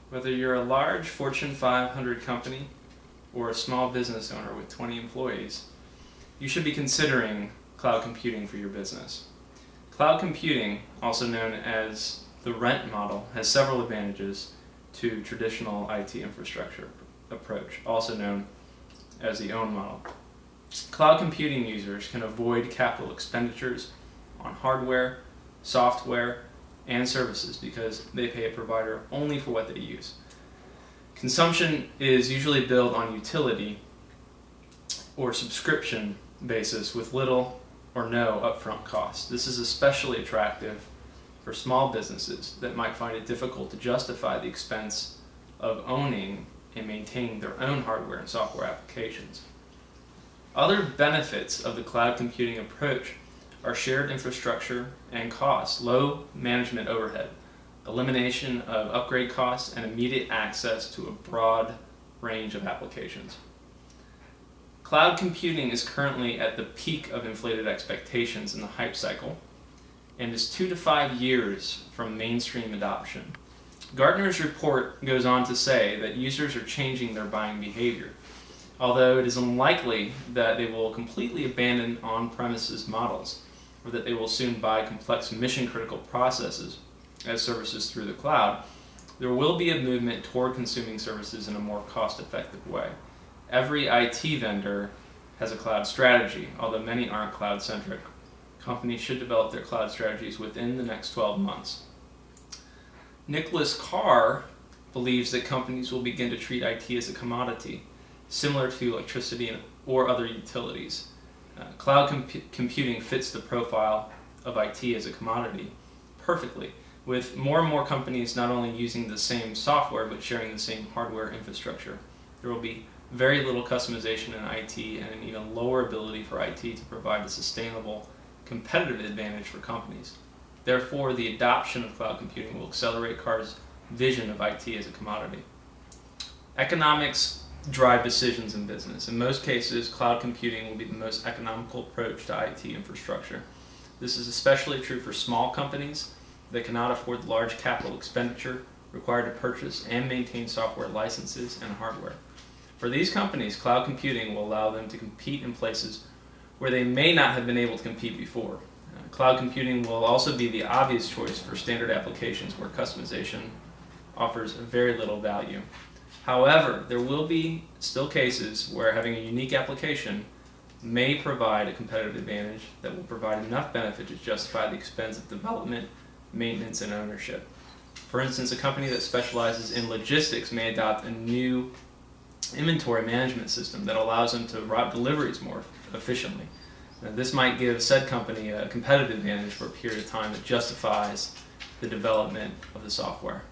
Whether you're a large Fortune 500 company or a small business owner with 20 employees, you should be considering cloud computing for your business. Cloud computing, also known as the rent model, has several advantages to traditional IT infrastructure approach, also known as the own model. Cloud computing users can avoid capital expenditures on hardware, software, and services because they pay a provider only for what they use. Consumption is usually billed on utility or subscription basis with little or no upfront cost. This is especially attractive for small businesses that might find it difficult to justify the expense of owning and maintaining their own hardware and software applications. Other benefits of the cloud computing approach are shared infrastructure and costs, low management overhead, elimination of upgrade costs, and immediate access to a broad range of applications. Cloud computing is currently at the peak of inflated expectations in the hype cycle and is 2 to 5 years from mainstream adoption. Gartner's report goes on to say that users are changing their buying behavior, although it is unlikely that they will completely abandon on-premises models or that they will soon buy complex mission-critical processes as services through the cloud. There will be a movement toward consuming services in a more cost-effective way. Every IT vendor has a cloud strategy, although many aren't cloud-centric. Companies should develop their cloud strategies within the next 12 months. Nicholas Carr believes that companies will begin to treat IT as a commodity, similar to electricity or other utilities. Cloud computing fits the profile of IT as a commodity perfectly, with more and more companies not only using the same software but sharing the same hardware infrastructure. There will be very little customization in IT and an even lower ability for IT to provide a sustainable competitive advantage for companies. Therefore, the adoption of cloud computing will accelerate Carr's vision of IT as a commodity. Economics drive decisions in business. In most cases, cloud computing will be the most economical approach to IT infrastructure. This is especially true for small companies that cannot afford the large capital expenditure required to purchase and maintain software licenses and hardware. For these companies, cloud computing will allow them to compete in places where they may not have been able to compete before. Cloud computing will also be the obvious choice for standard applications where customization offers very little value. However, there will be still cases where having a unique application may provide a competitive advantage that will provide enough benefit to justify the expense of development, maintenance, and ownership. For instance, a company that specializes in logistics may adopt a new inventory management system that allows them to route deliveries more efficiently. This might give said company a competitive advantage for a period of time that justifies the development of the software.